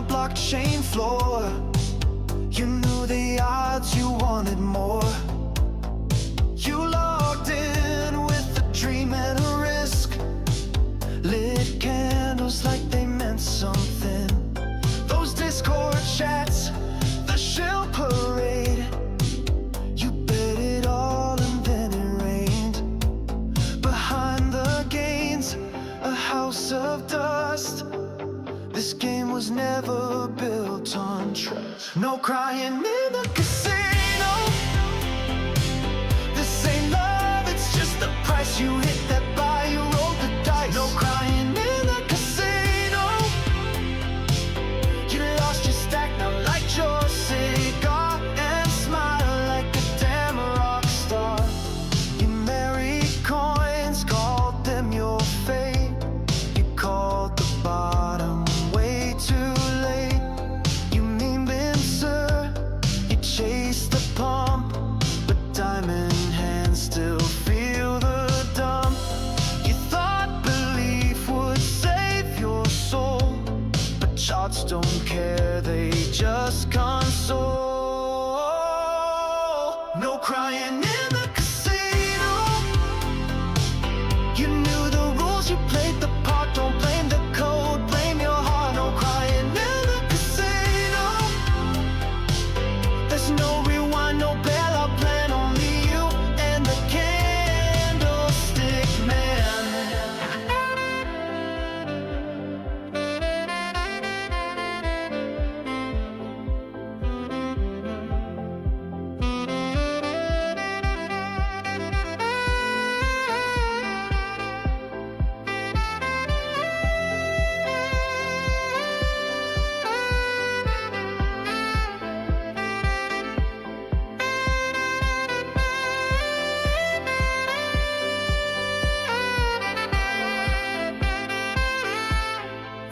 blockchain floor. You knew the odds, you wanted more. You logged in with a dream and a risk. Lit candles like they meant something. Those Discord chats, the shill parade. You bet it all and then it rained. Behind the gains, a house of dust. This game was never built on trust. No crying in the casino. This ain't love, it's just the price you hit that buy, you roll the dice. No crying in the casino. You lost your stack, now light your cigar and smile like a damn rock star. You married coins, called them your fate. You called the bottom way too late. You mean been sir, you chase the pump, but diamond hands still feel the dump. You thought belief would save your soul, but charts don't care, they just console. No crying in the casino. You knew the rules, you played the part. Don't blame the code, blame your heart. No crying in the casino. There's no rewind, no bailout plan. Only you and the candlestick man.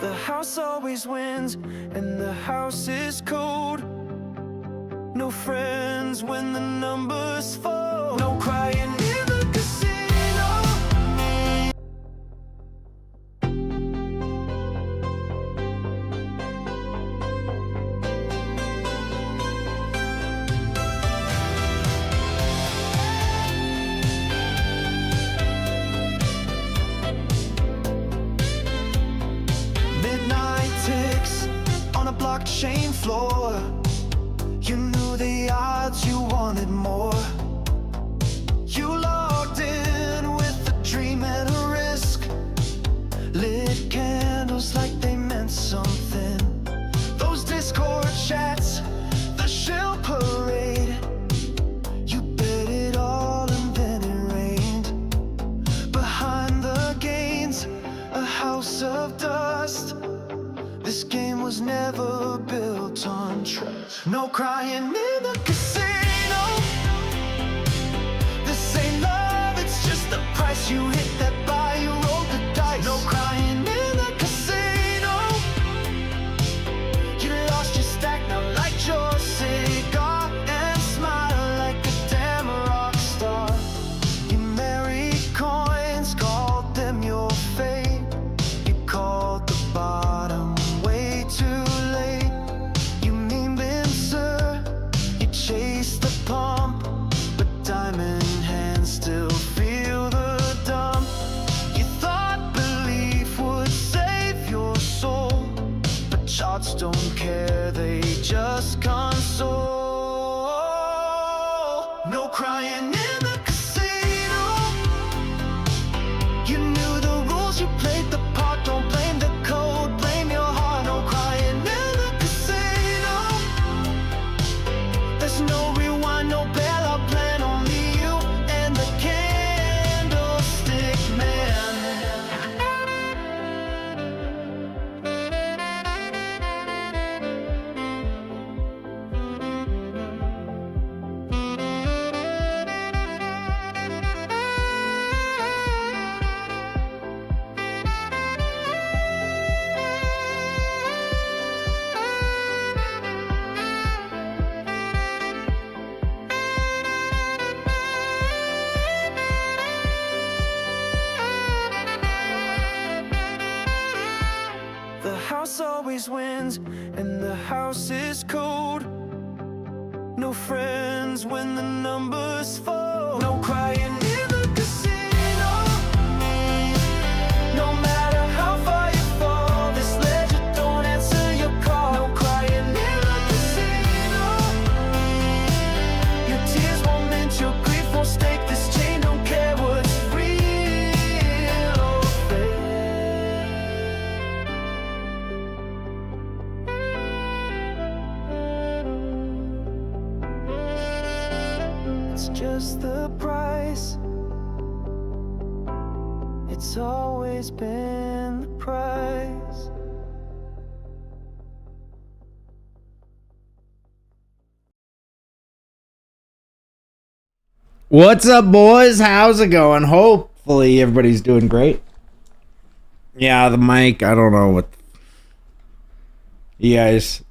The house always wins, and the house is cold. No friends when the numbers fall. No crying in the casino. Midnight ticks on a blockchain floor. You knew the odds, you wanted more. You logged in with a dream and a risk. Lit candles like they meant something. Those Discord chats, the shill parade. You bet it all and then it rained. Behind the gains, a house of dust. This game was never built on trust. No crying in the casino. This ain't love, it's just the price you hit that buy, you roll the dice. No crying in the casino. You lost your stack, now light your cigar and smile like a damn rock star. You married coins, called them your fate. You called the bottom way too late. You mean been sir, you chase the pump, but diamond hands still feel the dump. house always wins, and the house is cold. No friends when the numbers fall. No crying in the casino. No matter how far you fall, this ledger don't answer your call. No crying in the casino. Your tears won't mend your grief, won't stake this chain, don't care what's real or fake. It's just the price. It's always been the price. What's up, boys? How's it going? Hopefully everybody's doing great. Yeah, the mic, I don't know what you guys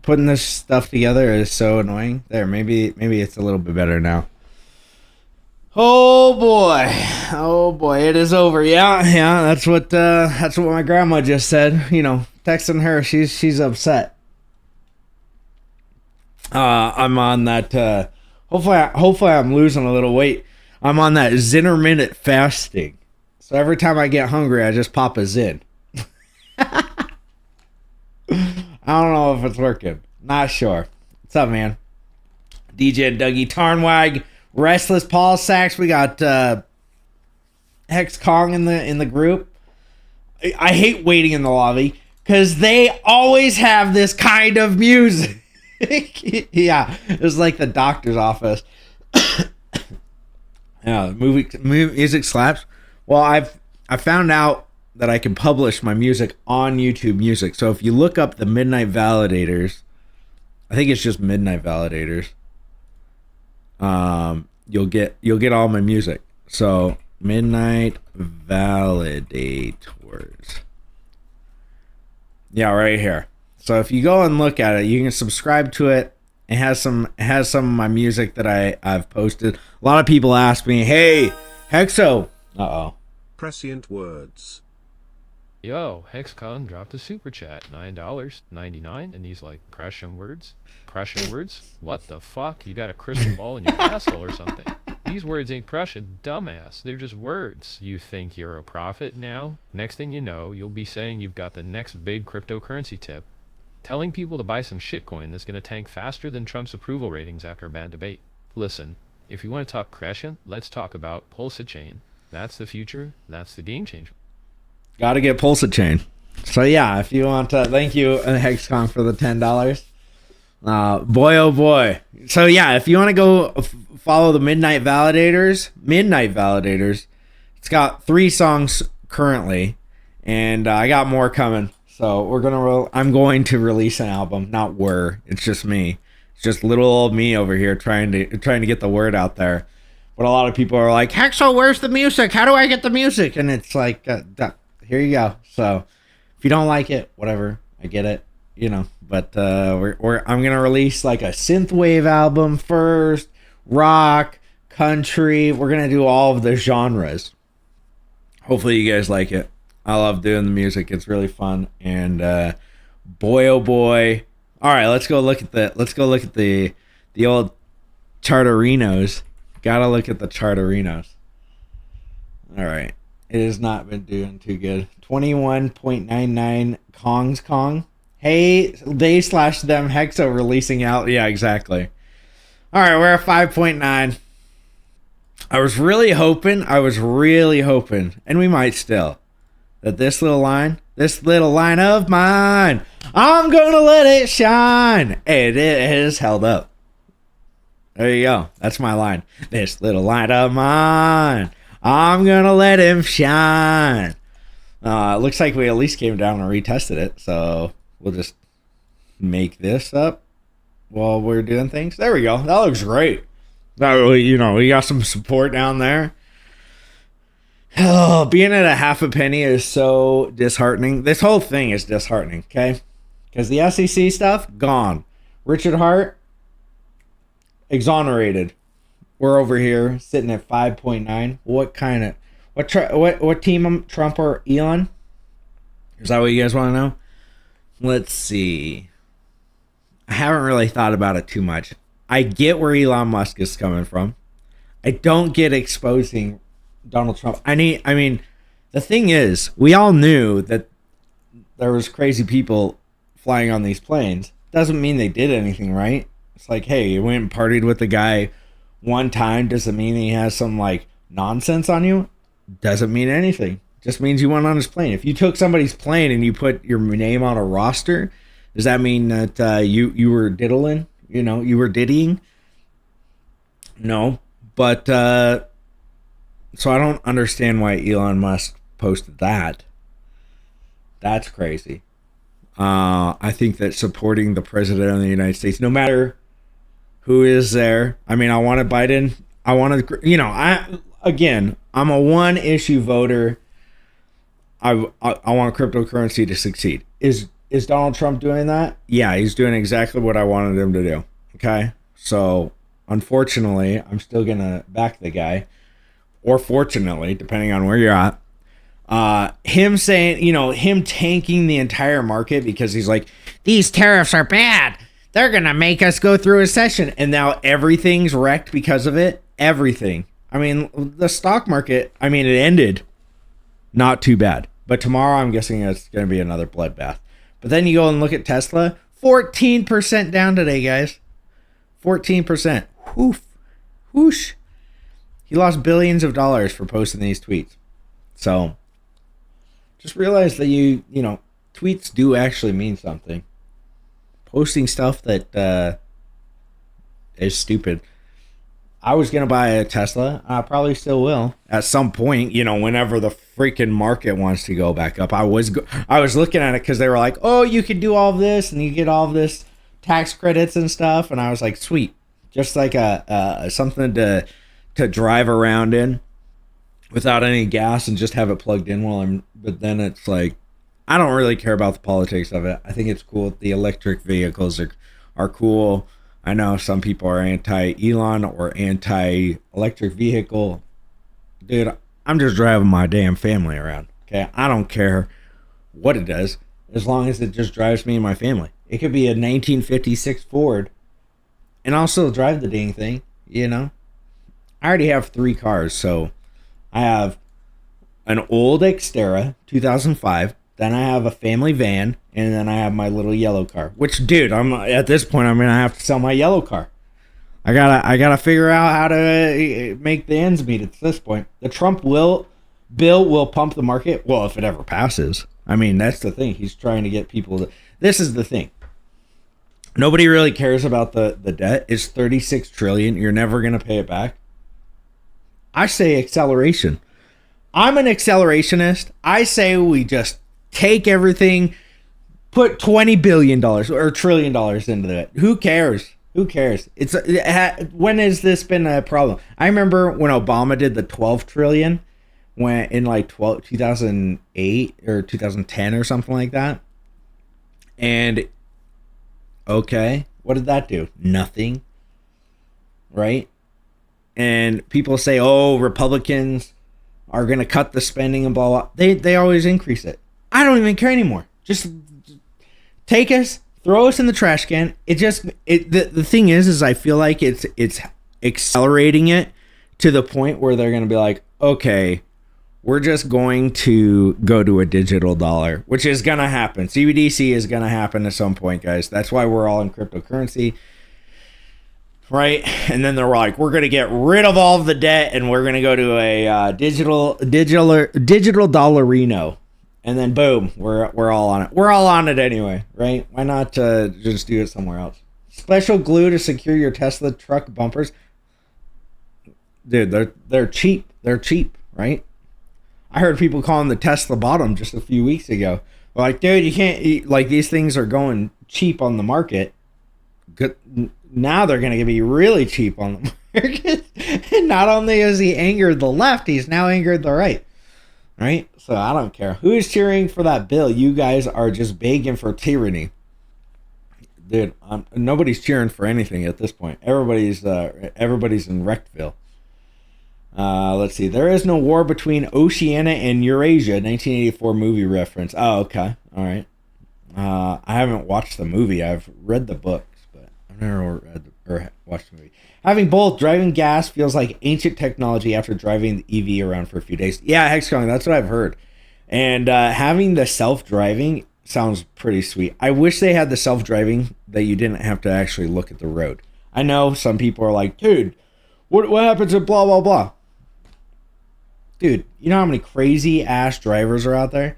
putting this stuff together is so annoying. There, maybe it's a little bit better now. Oh boy, it is over. Yeah, that's what my grandma just said. You know, texting her, she's upset. I'm on that hopefully I'm losing a little weight. I'm on that intermittent fasting. So every time I get hungry, I just pop a Zin. I don't know if it's working. Not sure. What's up, man? DJ Dougie Tarnwag, Restless Paul Sachs. We got Hex Kong in the group. I hate waiting in the lobby because they always have this kind of music. Yeah, it was like the doctor's office. Yeah, music slaps. Well, I found out that I can publish my music on YouTube Music. So if you look up the Midnight Validators, I think it's just Midnight Validators. You'll get all my music. So Midnight Validators. Yeah, right here. So if you go and look at it, you can subscribe to it. It has some of my music that I've posted. A lot of people ask me, "Hey, Hexo." Prescient words. Yo, Hexcon dropped a super chat, $9.99, and he's like, Prussian words? Prussian words? What the fuck? You got a crystal ball in your asshole or something? These words ain't Prussian, dumbass. They're just words. You think you're a prophet now? Next thing you know, you'll be saying you've got the next big cryptocurrency tip. Telling people to buy some shitcoin that's gonna tank faster than Trump's approval ratings after a bad debate. Listen, if you want to talk Prussian, let's talk about Pulsa Chain. That's the future. That's the game changer. Gotta get Pulsa Chain. So yeah, if you want to, thank you Hexcon for the $10. Boy oh boy. So yeah, if you want to go follow the Midnight Validators, it's got 3 songs currently, and I got more coming. So I'm going to release an album. It's just me. It's just little old me over here trying to get the word out there. But a lot of people are like, Hexo, where's the music? How do I get the music? And it's like, here you go. So if you don't like it, whatever, I get it, you know. But I'm gonna release like a synthwave album first, rock, country. We're gonna do all of the genres. Hopefully you guys like it. I love doing the music. It's really fun. And boy oh boy. All right, let's go look at the old charterinos. Gotta look at the charterinos. All right. It has not been doing too good. 21.99 Kong. Hey, they/them Hexo releasing out. Yeah, exactly. All right, we're at 5.9. I was really hoping, and we might still, that this little line of mine, I'm gonna let it shine. It has held up. There you go. That's my line. This little light of mine, I'm gonna let him shine. It looks like we at least came down and retested it, so we'll just make this up while we're doing things. There we go. That looks great. That really, we got some support down there. Oh, being at a half a penny is so disheartening. This whole thing is disheartening, okay? Because the SEC stuff, gone. Richard Hart, exonerated. We're over here sitting at 5.9. What team, Trump or Elon? Is that what you guys want to know? Let's see. I haven't really thought about it too much. I get where Elon Musk is coming from. I don't get exposing Donald Trump. I mean, the thing is, we all knew that there was crazy people flying on these planes. Doesn't mean they did anything, right? It's like, hey, you went and partied with the guy one time. Doesn't mean he has some like nonsense on you. Doesn't mean anything. Just means you went on his plane. If you took somebody's plane and you put your name on a roster, does that mean that you were diddling? You know, you were diddying? No. But, so I don't understand why Elon Musk posted that. That's crazy. I think that supporting the president of the United States, no matter who is there. I mean, I wanted Biden. I wanted, you know, I'm a one issue voter. I want cryptocurrency to succeed. Is Donald Trump doing that? Yeah, he's doing exactly what I wanted him to do. Okay. So unfortunately, I'm still going to back the guy, or fortunately, depending on where you're at. Him saying, you know, him tanking the entire market because he's like, these tariffs are bad. They're going to make us go through a recession. And now everything's wrecked because of it. Everything. I mean, the stock market, I mean, it ended not too bad. But tomorrow, I'm guessing it's going to be another bloodbath. But then you go and look at Tesla, 14% down today, guys. 14%. Whoof. Whoosh. He lost billions of dollars for posting these tweets. So just realize that you know, tweets do actually mean something. Posting stuff that is stupid. I was going to buy a Tesla. I probably still will at some point, you know, whenever the freaking market wants to go back up. I was looking at it because they were like, oh, you can do all of this and you get all of this tax credits and stuff. And I was like, sweet. Just like a something to drive around in without any gas and just have it plugged in while but then it's like, I don't really care about the politics of it. I think it's cool. The electric vehicles are cool. I know some people are anti-Elon or anti-electric vehicle. Dude, I'm just driving my damn family around. Okay, I don't care what it does as long as it just drives me and my family. It could be a 1956 Ford and I'll still drive the dang thing, you know? I already have 3 cars, so I have an old Xterra, 2005. Then I have a family van, and then I have my little yellow car. Which, dude, I'm at this point, I'm gonna have to sell my yellow car. I gotta figure out how to make the ends meet at this point. The Trump bill will pump the market. Well, if it ever passes. I mean, that's the thing. He's trying to get people to. This is the thing. Nobody really cares about the debt. It's $36 trillion. You're never gonna pay it back. I say acceleration. I'm an accelerationist. I say we just take everything, put $20 billion or $1 trillion into it. Who cares? Who cares? When has this been a problem? I remember when Obama did the 12 trillion when in like 2008 or 2010 or something like that. And okay, what did that do? Nothing. Right? And people say, "Oh, Republicans are going to cut the spending and blah blah." They always increase it. I don't even care anymore. Just take us, throw us in the trash can. The thing is I feel like it's accelerating it to the point where they're going to be like, okay, we're just going to go to a digital dollar, which is going to happen. CBDC is going to happen at some point, guys. That's why we're all in cryptocurrency, right? And then they're like, we're going to get rid of all of the debt and we're going to go to a digital dollarino. And then boom, we're all on it. We're all on it anyway, right? Why not just do it somewhere else? Special glue to secure your Tesla truck bumpers. Dude, they're cheap. They're cheap, right? I heard people calling the Tesla bottom just a few weeks ago. They're like, dude, you can't, like, these things are going cheap on the market. Good. Now they're going to be really cheap on the market. And not only has he angered the left, he's now angered the right. Right? So I don't care. Who is cheering for that bill? You guys are just begging for tyranny. Dude, nobody's cheering for anything at this point. Everybody's in Rektville. Let's see. There is no war between Oceania and Eurasia. 1984 movie reference. Oh, okay. All right. I haven't watched the movie. I've read the books, but I've never read or watched the movie. Having both, driving gas feels like ancient technology after driving the EV around for a few days. Yeah, Hexcon, that's what I've heard. And having the self-driving sounds pretty sweet. I wish they had the self-driving that you didn't have to actually look at the road. I know some people are like, dude, what happens if blah, blah, blah? Dude, you know how many crazy ass drivers are out there?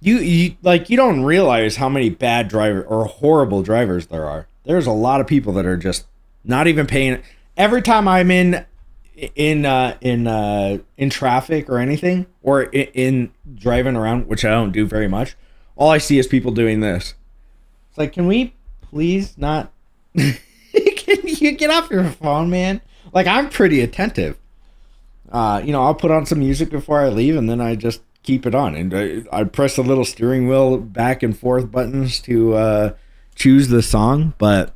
You don't realize how many bad drivers or horrible drivers there are. There's a lot of people that are just not even paying. Every time I'm in traffic or anything, or in driving around, which I don't do very much, all I see is people doing this. It's like, can we please not? Can you get off your phone, man? Like, I'm pretty attentive. I'll put on some music before I leave, and then I just keep it on, and I press the little steering wheel back and forth buttons to choose the song. But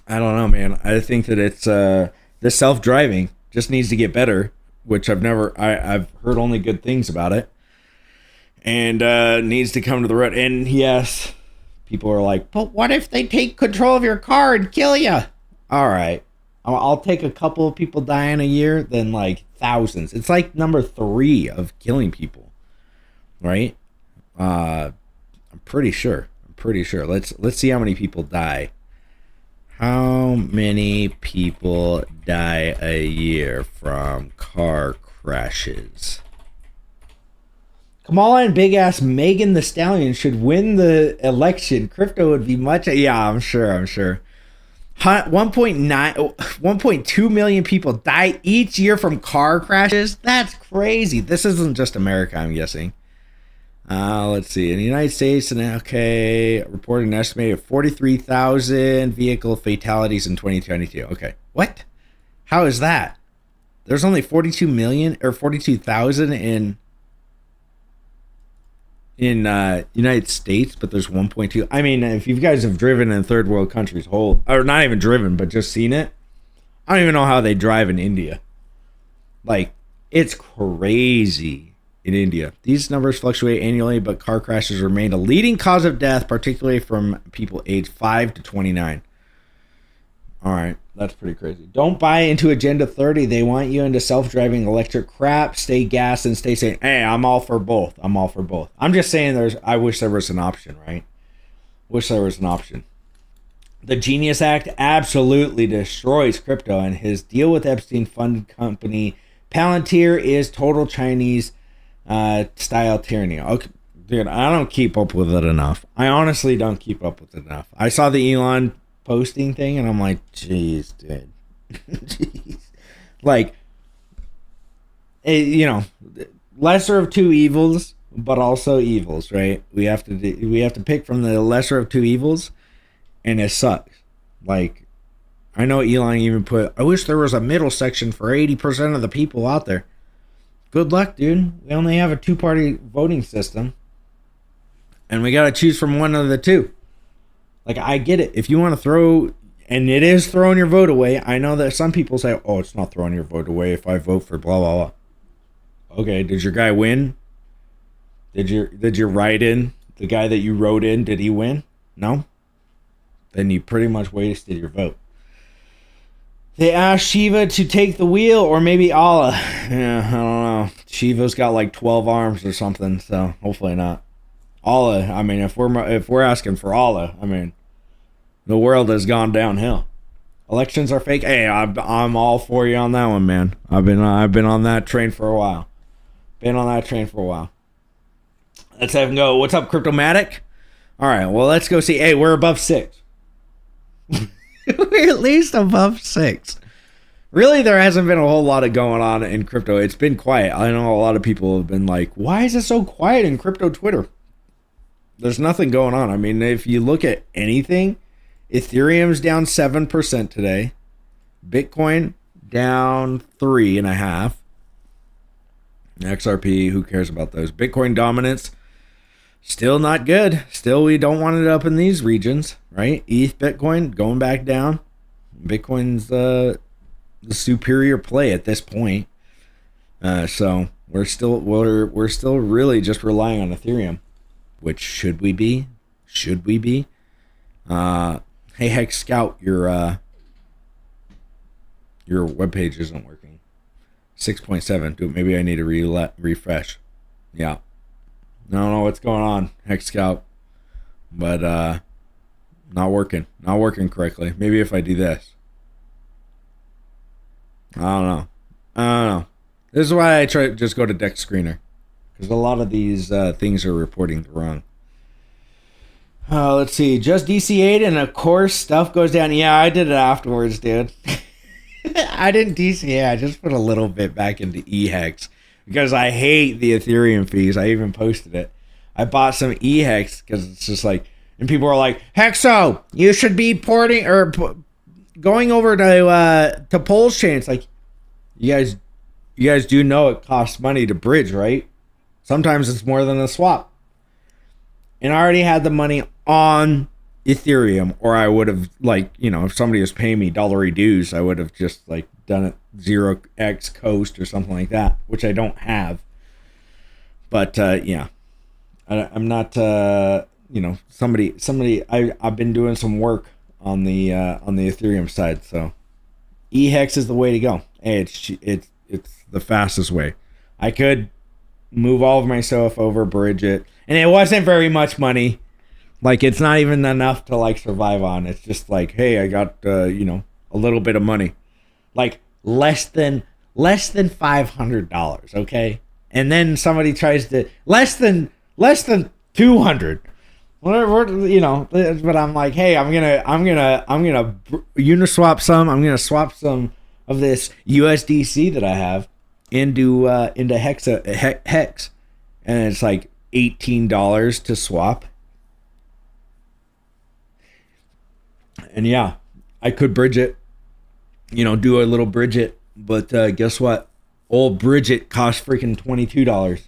I don't know, man. I think that it's the self-driving just needs to get better, which I've heard only good things about it, and needs to come to the road. And yes, people are like, but what if they take control of your car and kill you? All right, I'll take a couple of people dying a year than like thousands. It's like number 3 of killing people, right? I'm pretty sure. Let's see how many people die. How many people die a year from car crashes? Kamala and big ass Megan Thee Stallion should win the election. Crypto would be much. Yeah, I'm sure. 1.2 million people die each year from car crashes. That's crazy. This isn't just America, I'm guessing. Let's see. In the United States, reported an estimated 43,000 vehicle fatalities in 2022. Okay, what? How is that? There's only 42 million or 42,000 in United States, but there's 1.2. I mean, if you guys have driven in third world countries, or not even driven, but just seen it, I don't even know how they drive in India. Like, it's crazy in India. These numbers fluctuate annually, but car crashes remain a leading cause of death, particularly from people aged 5 to 29. All right, that's pretty crazy. Don't buy into Agenda 30. They want you into self-driving electric crap. Stay gas and stay saying, hey, I'm all for both. I'm just saying I wish there was an option, right? Wish there was an option. The Genius Act absolutely destroys crypto, and his deal with Epstein fund company Palantir is total Chinese style tyranny. Okay, dude, I don't keep up with it enough. I honestly don't keep up with it enough. I saw the Elon posting thing, and I'm like, jeez, dude. Jeez. Like, lesser of two evils, but also evils, right? We have to pick from the lesser of two evils, and it sucks. Like, I know Elon even put, I wish there was a middle section for 80% of the people out there. Good luck, dude. We only have a 2-party voting system, and we got to choose from one of the two. Like, I get it. If you want to throw, and it is throwing your vote away. I know that some people say, oh, it's not throwing your vote away if I vote for blah, blah, blah. Okay, did your guy win? Did you write in? The guy that you wrote in, did he win? No? Then you pretty much wasted your vote. They asked Shiva to take the wheel, or maybe Allah. Yeah, I don't know. Shiva's got like 12 arms or something, so hopefully not. Allah, I mean, if we're asking for Allah, I mean, the world has gone downhill. Elections are fake. Hey, I'm all for you on that one, man. I've been on that train for a while. Let's have him go. What's up, Cryptomatic? All right, well, let's go see. Hey, we're above 6. We're at least above 6. Really, there hasn't been a whole lot of going on in crypto. It's been quiet. I know a lot of people have been like, why is it so quiet in crypto Twitter? There's nothing going on. I mean, if you look at anything, Ethereum's down 7% today. Bitcoin down 3.5%. XRP, who cares about those? Bitcoin dominance, still not good. Still, we don't want it up in these regions, right? ETH, Bitcoin going back down. Bitcoin's the superior play at this point. So we're still really just relying on Ethereum. Which should we be? Should we be? Hey Hex Scout, your webpage isn't working. 6.7. Dude, maybe I need to refresh. Yeah. I don't know what's going on, Hex Scout. But not working. Not working correctly. Maybe if I do this. I don't know. This is why I try to just go to Deck Screener. Because a lot of these things are reporting wrong. Let's see. Just DCA'd and of course stuff goes down. Yeah, I did it afterwards, dude. I didn't DCA. I just put a little bit back into eHex. Because I hate the Ethereum fees. I even posted it. I bought some eHex because it's just like... And people are like, Hexo, you should be porting or going over to Pulse Chain. It's like, you guys do know it costs money to bridge, right? Sometimes it's more than a swap. And I already had the money on Ethereum, or I would have, like, you know, if somebody was paying me dollary dues, I would have just like done it 0x Coast or something like that, which I don't have. But yeah, I'm not, you know, I've been doing some work on the Ethereum side, so eHex is the way to go. Hey, it's the fastest way. I could move all of my stuff over, bridge it, and it wasn't very much money. Like, it's not even enough to like survive on. It's just like, hey, I got you know, a little bit of money, like less than $500, okay? And then somebody tries to less than 200. Whatever, you know, but I'm like, hey, I'm gonna uniswap some. I'm gonna swap some of this USDC that I have into Hex, and it's like $18 to swap. And yeah, I could bridge it, you know, do a little bridge it, but guess what? Old Bridget cost freaking $22.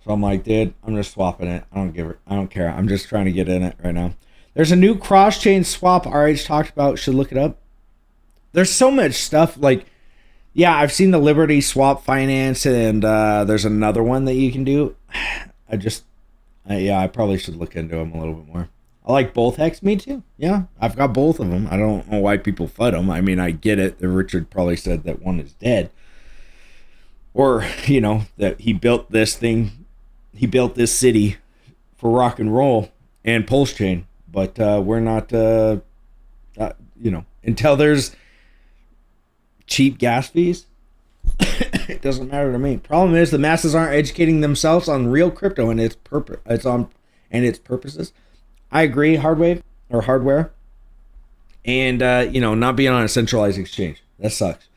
So I'm like, dude, I'm just swapping it. I don't care. I'm just trying to get in it right now. There's a new cross-chain swap RH talked about. Should look it up. There's so much stuff. Like, yeah, I've seen the Liberty Swap Finance, and there's another one that you can do. I probably should look into them a little bit more. I like both Hex. Me too. Yeah, I've got both of them. I don't know why people FUD them. I mean, I get it. Richard probably said that one is dead. Or, you know, that he built this thing. He built this city for rock and roll and Pulse Chain. But we're not, you know, until there's cheap gas fees, it doesn't matter to me. Problem is the masses aren't educating themselves on real crypto and its purposes. I agree, hardware, and you know, not being on a centralized exchange. That sucks.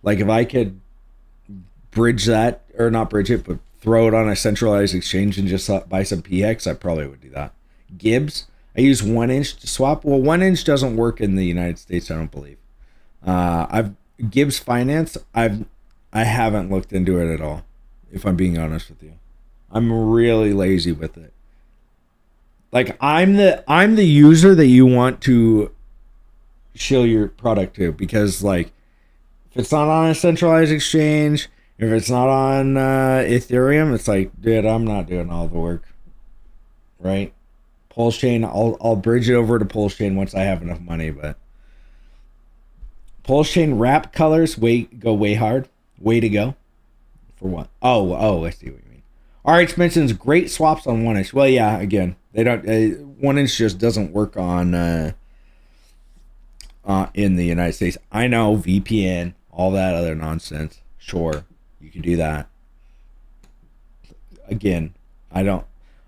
Like, if I could bridge that, or not bridge it, but throw it on a centralized exchange and just buy some PX, I probably would do that. Gibbs, I use 1 inch to swap. Well, 1 inch doesn't work in the United States, I don't believe. Gibbs Finance, I haven't looked into it at all, if I'm being honest with you. I'm really lazy with it. Like, I'm the user that you want to shill your product to, because, like, if it's not on a centralized exchange, if it's not on Ethereum, it's like, dude, I'm not doing all the work, right? Pulse Chain, I'll bridge it over to Pulse Chain once I have enough money, but Pulse Chain wrap colors go way hard. Way to go. For what? Oh, I see what you mean. RH mentions great swaps on 1 inch. Well, yeah, again, they don't. 1 inch just doesn't work on in the United States. I know, VPN, all that other nonsense. Sure, you can do that. Again, I'm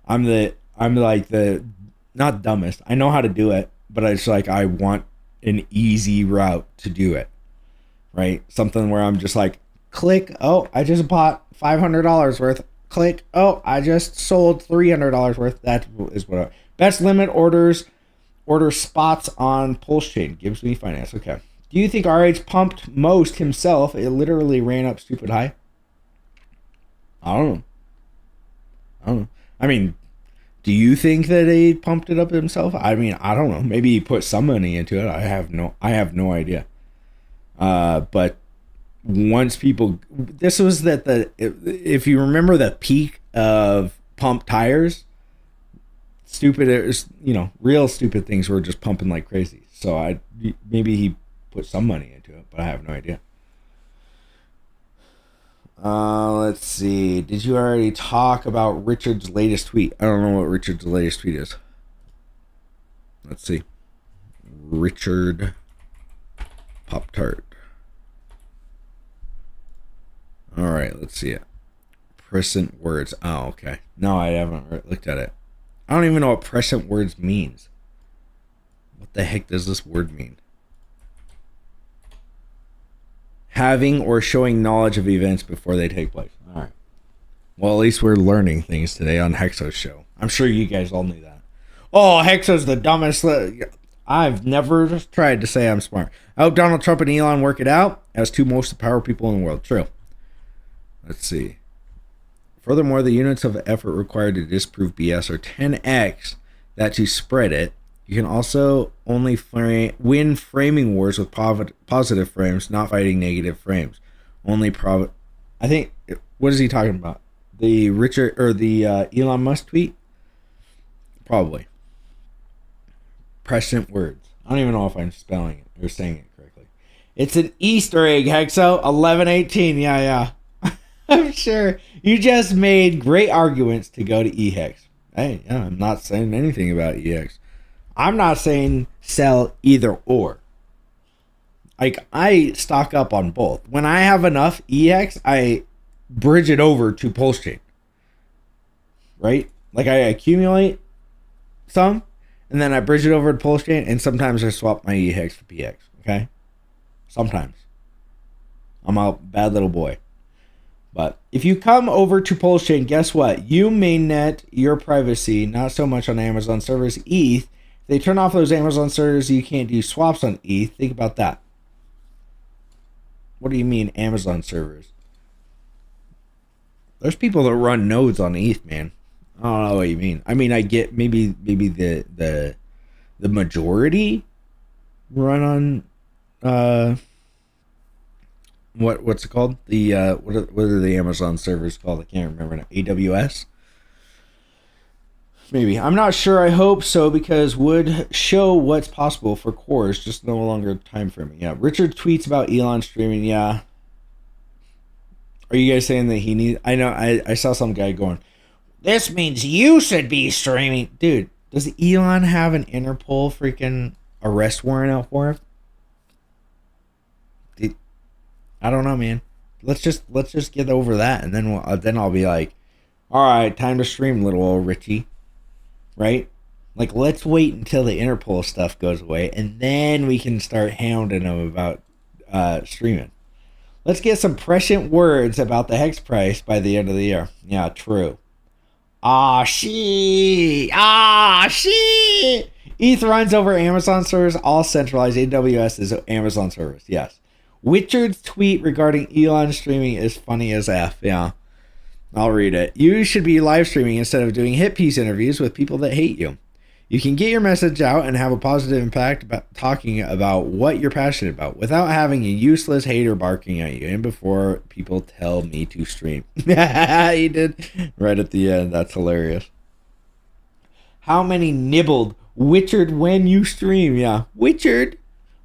like the not dumbest. I know how to do it, but it's like I want an easy route to do it, right? Something where I'm just like, click, oh, I just bought $500 worth. Click, oh, I just sold $300 worth. That is what best limit order spots on Pulse Chain. Gives me finance. Okay. Do you think RH pumped most himself? It literally ran up stupid high. I don't know. I mean, do you think that he pumped it up himself? I mean, I don't know. Maybe he put some money into it. I have no idea. But once people, this was if you remember the peak of pump tires, stupid, it was, real stupid things were just pumping like crazy. So maybe he put some money into it, but I have no idea. Let's see. Did you already talk about Richard's latest tweet? I don't know what Richard's latest tweet is. Let's see. Richard Pop-Tart. All right, let's see it. Present words. Oh, okay. No, I haven't looked at it. I don't even know what present words means. What the heck does this word mean? Having or showing knowledge of events before they take place. All right. Well, at least we're learning things today on Hexo's show. I'm sure you guys all knew that. Oh, Hexo's the dumbest. I've never tried to say I'm smart. I hope Donald Trump and Elon work it out as two most powerful people in the world. True. Let's see. Furthermore, the units of effort required to disprove BS are 10x that to spread it. You can also only win framing wars with positive frames, not fighting negative frames. I think, what is he talking about? The Richard or the Elon Musk tweet? Probably. Present words. I don't even know if I'm spelling it or saying it correctly. It's an Easter egg, Hexo. 1118. Yeah. I'm sure you just made great arguments to go to eHex. Hey, yeah, I'm not saying anything about eHex. I'm not saying sell either or. Like, I stock up on both. When I have enough EX, I bridge it over to Pulse Chain. Right? Like, I accumulate some, and then I bridge it over to Pulse Chain, and sometimes I swap my EX for PX. Okay? Sometimes. I'm a bad little boy. But if you come over to Pulse Chain, guess what? You mainnet your privacy, not so much on Amazon servers, ETH. They turn off those Amazon servers, you can't do swaps on ETH. Think about that. What do you mean Amazon servers? There's people that run nodes on ETH, man. I don't know what you mean. I mean, I get maybe the majority run on what's it called? The what are the Amazon servers called? I can't remember now. AWS. Maybe. I'm not sure. I hope so, because would show what's possible for cores, just no longer time framing. Yeah. Richard tweets about Elon streaming. Yeah. Are you guys saying that he needs... I know. I saw some guy going, this means you should be streaming. Dude, does Elon have an Interpol freaking arrest warrant out for him? I don't know, man. Let's just get over that, and then I'll be like, all right, time to stream, little old Richie. Right? Like, let's wait until the Interpol stuff goes away, and then we can start hounding them about streaming. Let's get some prescient words about the hex price by the end of the year. Yeah, true. Shit. ETH runs over Amazon servers, all centralized. AWS is Amazon servers. Yes. Richard's tweet regarding Elon streaming is funny as F. Yeah. I'll read it. You should be live streaming instead of doing hit piece interviews with people that hate you. You can get your message out and have a positive impact about talking about what you're passionate about without having a useless hater barking at you. And before people tell me to stream. He did right at the end. That's hilarious. How many nibbled Richard when you stream? Yeah. Richard,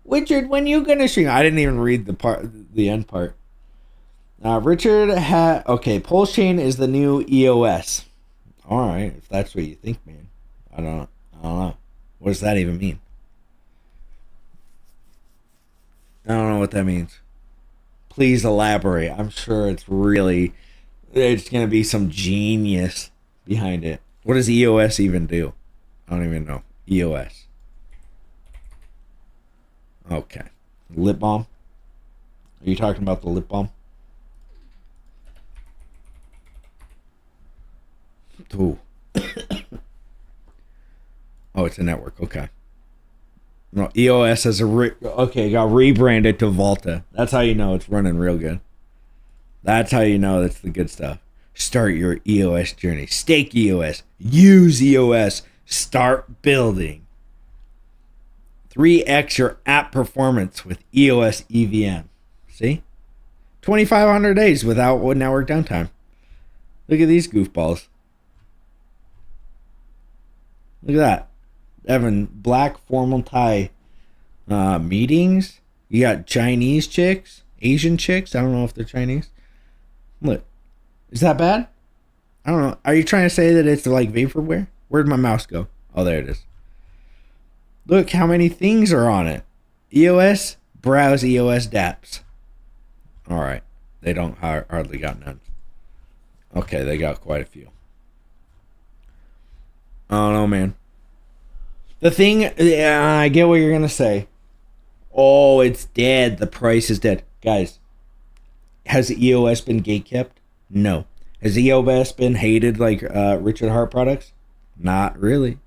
when you gonna stream? I didn't even read the end part. Richard had... Okay, Pulse Chain is the new EOS. All right, if that's what you think, man. I don't know. What does that even mean? I don't know what that means. Please elaborate. I'm sure it's going to be some genius behind it. What does EOS even do? I don't even know. EOS. Okay. Lip balm? Are you talking about the lip balm? Ooh. Oh, it's a network. Okay. No, EOS has got rebranded to Volta. That's how you know it's running real good. That's how you know that's the good stuff. Start your EOS journey. Stake EOS. Use EOS. Start building. 3x your app performance with EOS EVM. See? 2,500 days without network downtime. Look at these goofballs. Look at that. Having black formal tie meetings. You got Chinese chicks, Asian chicks. I don't know if they're Chinese. Look. Is that bad? I don't know. Are you trying to say that it's like vaporware? Where'd my mouse go? Oh, there it is. Look how many things are on it. EOS, browse EOS dApps. All right. They don't hardly got none. Okay, they got quite a few. I don't know, man. The thing, I get what you're going to say. Oh, it's dead. The price is dead. Guys, has EOS been gatekept? No. Has EOS been hated like Richard Hart products? Not really.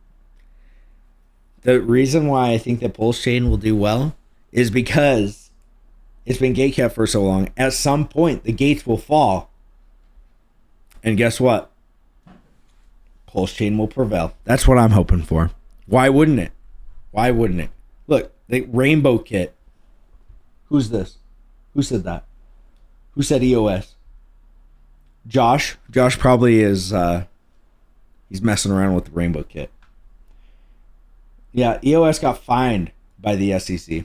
The reason why I think that Pulse Chain will do well is because it's been gatekept for so long. At some point, the gates will fall. And guess what? Pulse Chain will prevail. That's what I'm hoping for. Why wouldn't it? Why wouldn't it? Look, the Rainbow Kit. Who's this? Who said that? Who said EOS? Josh. Josh probably is, he's messing around with the Rainbow Kit. Yeah, EOS got fined by the SEC.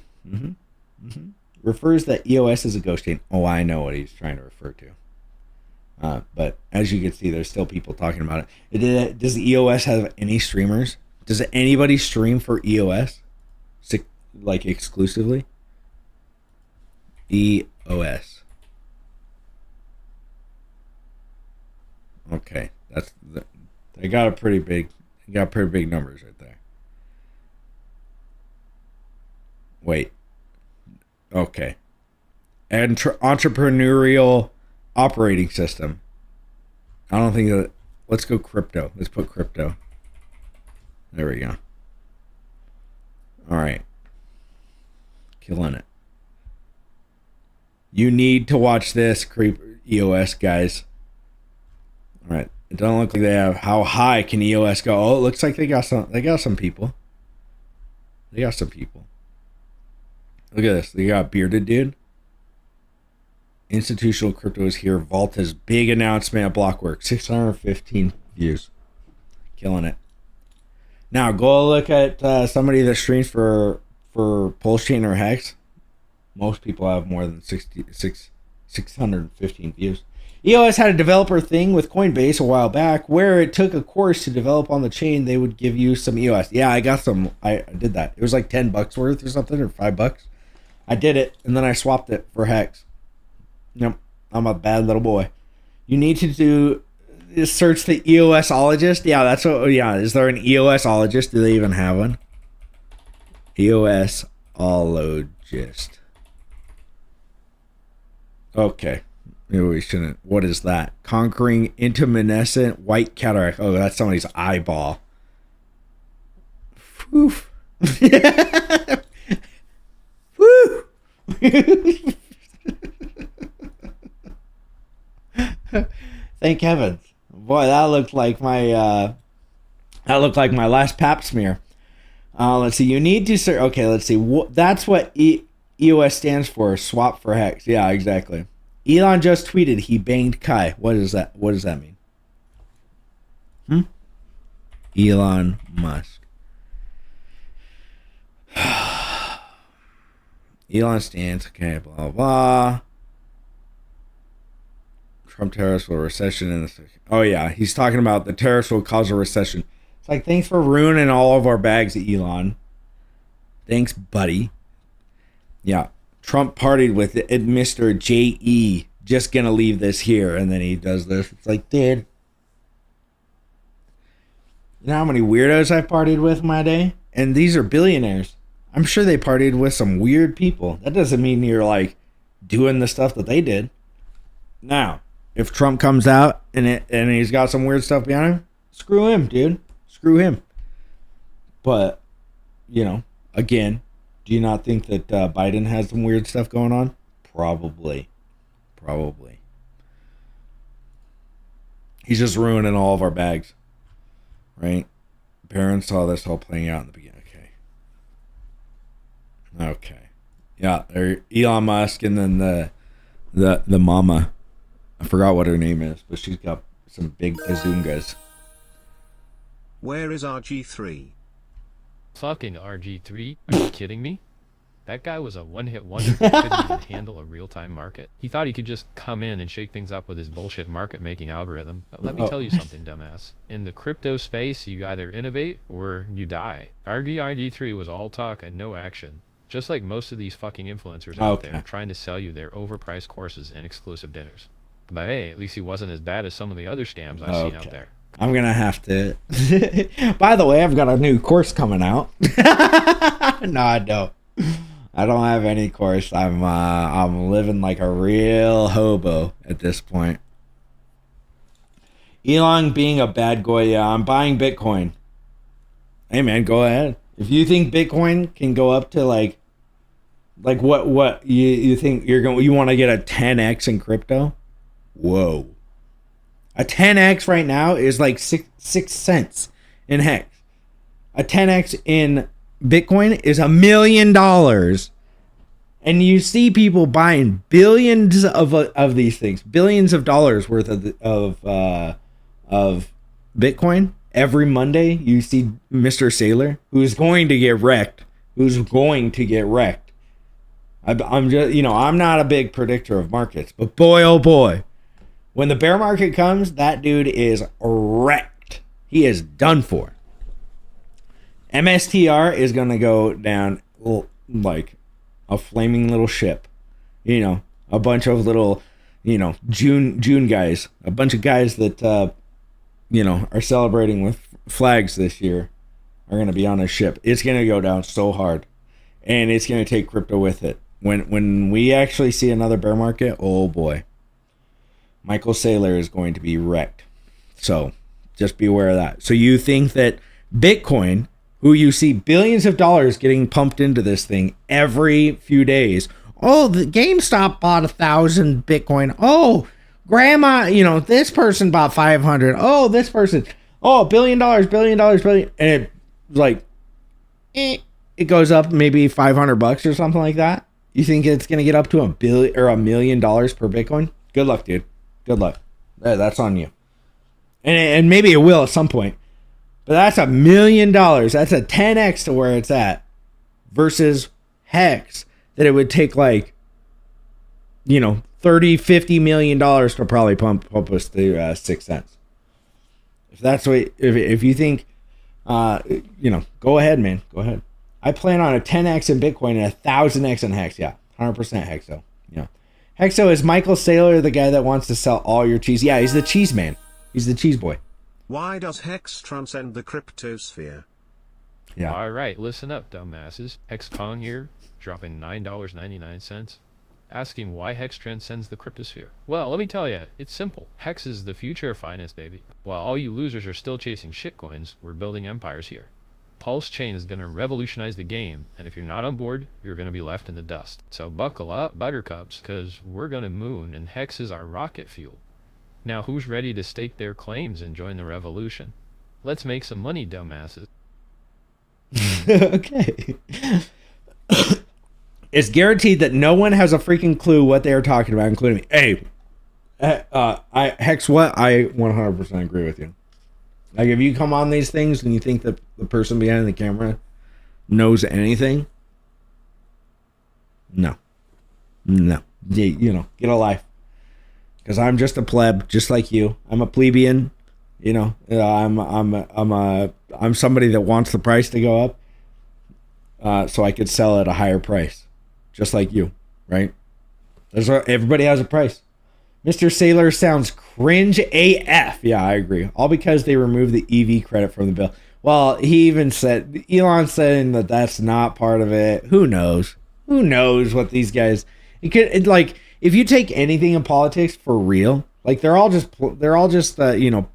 Refers that EOS is a ghost chain. Oh, I know what he's trying to refer to. But as you can see, there's still people talking about it. Does EOS have any streamers? Does anybody stream for EOS? Like exclusively? EOS. Okay, they got pretty big numbers right there. Wait. Okay. Entrepreneurial operating system. I don't think that. Let's go crypto. Let's put crypto. There we go. All right. Killing it. You need to watch this creep EOS, guys. All right. It doesn't look like they have. How high can EOS go? Oh, it looks like they got some people. They got some people. Look at this. They got bearded dude. Institutional crypto is here. Volta's big announcement at Blockwork. 615 views. Killing it. Now go look at somebody that streams for Pulse Chain or Hex. Most people have more than 615 views. EOS had a developer thing with Coinbase a while back where it took a course to develop on the chain. They would give you some EOS. Yeah, I got some. I did that. It was like $10 worth or something, or $5. I did it, and then I swapped it for Hex. Yep, I'm a bad little boy. You need to search the EOSologist. Yeah, that's what. Yeah, is there an EOSologist? Do they even have one? EOSologist. Okay. Maybe we shouldn't. What is that? Conquering interminescent white cataract. Oh, that's somebody's eyeball. Whew. Woo. Thank heavens. Boy, that looked like my last pap smear. Let's see. You need to search. Okay, let's see. That's what EOS stands for. Swap for Hex. Yeah, exactly. Elon just tweeted he banged Kai. What is that? What does that mean? Elon Musk. Elon stands. Okay, blah, blah, blah. Trump tariffs will recession in the. Oh, yeah. He's talking about the tariffs will cause a recession. It's like, thanks for ruining all of our bags, Elon. Thanks, buddy. Yeah. Trump partied with Mr. J.E. Just gonna leave this here, and then he does this. It's like, dude, you know how many weirdos I've partied with in my day? And these are billionaires. I'm sure they partied with some weird people. That doesn't mean you're like doing the stuff that they did. Now, if Trump comes out and he's got some weird stuff behind him, screw him, dude. Screw him. But, you know, again, do you not think that Biden has some weird stuff going on? Probably. He's just ruining all of our bags. Right? Parents saw this all playing out in the beginning. Okay. Yeah, Elon Musk and then the the mama. I forgot what her name is, but she's got some big bazungas. Where is RG3? Fucking RG3? Are you kidding me? That guy was a one-hit wonder who couldn't even handle a real-time market. He thought he could just come in and shake things up with his bullshit market-making algorithm. But let me tell you something, dumbass. In the crypto space, you either innovate or you die. RG3 was all talk and no action. Just like most of these fucking influencers out there trying to sell you their overpriced courses and exclusive dinners. But hey, at least he wasn't as bad as some of the other scams I've seen out there. I'm gonna have to. By the way, I've got a new course coming out. No, I don't. I don't have any course. I'm living like a real hobo at this point. Elon being a bad boy. Yeah, I'm buying Bitcoin. Hey man, go ahead. If you think Bitcoin can go up to like what you think you want to get a 10x in crypto? Whoa. A 10x right now is like 6 cents in Hex. A 10x in Bitcoin is $1 million. And you see people buying billions of these things, billions of dollars worth of Bitcoin. Every Monday, you see Mr. Sailor, who's going to get wrecked. I'm just, I'm not a big predictor of markets, but boy, oh boy, when the bear market comes, that dude is wrecked. He is done for. MSTR is going to go down like a flaming little ship. A bunch of little, June guys, a bunch of guys that, are celebrating with flags this year are going to be on a ship. It's going to go down so hard, and it's going to take crypto with it. When we actually see another bear market, oh boy, Michael Saylor is going to be wrecked. So just be aware of that. So you think that Bitcoin, who you see billions of dollars getting pumped into this thing every few days. Oh, the GameStop bought 1,000 Bitcoin. Oh, grandma, this person bought 500. Oh, this person. Oh, $1 billion. And it goes up maybe $500 or something like that. You think it's going to get up to $1 billion or $1 million per Bitcoin? Good luck, dude. Good luck. That's on you. And maybe it will at some point. But that's $1 million. That's a 10x to where it's at. Versus Hex, that it would take like, $30-50 million to probably pump us to 6 cents. If that's what, if you think, go ahead, man. Go ahead. I plan on a 10x in Bitcoin and a 1,000x in Hex. Yeah, 100% Hexo. Yeah. Hexo is Michael Saylor, the guy that wants to sell all your cheese. Yeah, he's the cheese man. He's the cheese boy. Why does Hex transcend the cryptosphere? Yeah. All right, listen up, dumbasses. Hex Kong here, dropping $9.99. Asking why Hex transcends the cryptosphere. Well, let me tell you, it's simple. Hex is the future of finance, baby. While all you losers are still chasing shitcoins, we're building empires here. Pulse Chain is going to revolutionize the game, and if you're not on board, you're going to be left in the dust. So buckle up, buttercups, because we're going to moon, and Hex is our rocket fuel. Now, who's ready to stake their claims and join the revolution? Let's make some money, dumbasses. Okay. It's guaranteed that no one has a freaking clue what they are talking about, including me. Hey, Hex, what? I 100% agree with you. Like, if you come on these things and you think that the person behind the camera knows anything, no. Get a life. Because I'm just a pleb, just like you. I'm a plebeian. I'm somebody that wants the price to go up, so I could sell at a higher price, just like you, right? Everybody has a price. Mr. Sailor sounds cringe AF. Yeah, I agree. All because they removed the EV credit from the bill. Well, he even said, Elon saying that that's not part of it. Who knows? Who knows what these guys? If you take anything in politics for real, like they're all just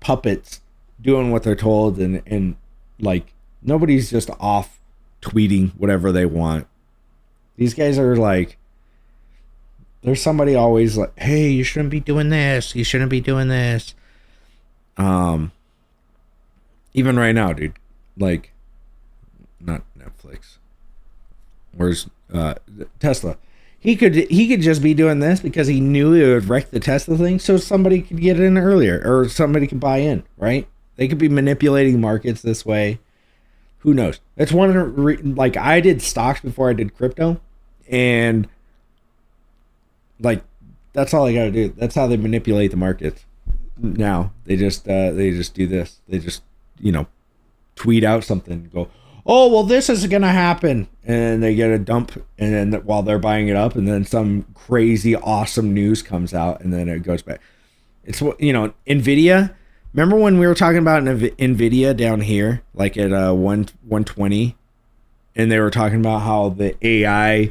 puppets doing what they're told, and like nobody's just off tweeting whatever they want. These guys are like, there's somebody always like, hey, you shouldn't be doing this. You shouldn't be doing this. Even right now, dude, like, not Netflix. Where's Tesla? He could just be doing this because he knew it would wreck the Tesla thing, so somebody could get in earlier or somebody could buy in, right? They could be manipulating markets this way. Who knows? That's one of the like I did stocks before I did crypto, and like that's all I got to do. That's how they manipulate the markets. Now they just do this. They just tweet out something, go, oh well, this is gonna happen, and they get a dump, and then while they're buying it up, and then some crazy awesome news comes out, and then it goes back. It's Nvidia. Remember when we were talking about Nvidia down here, like at 120, and they were talking about how the AI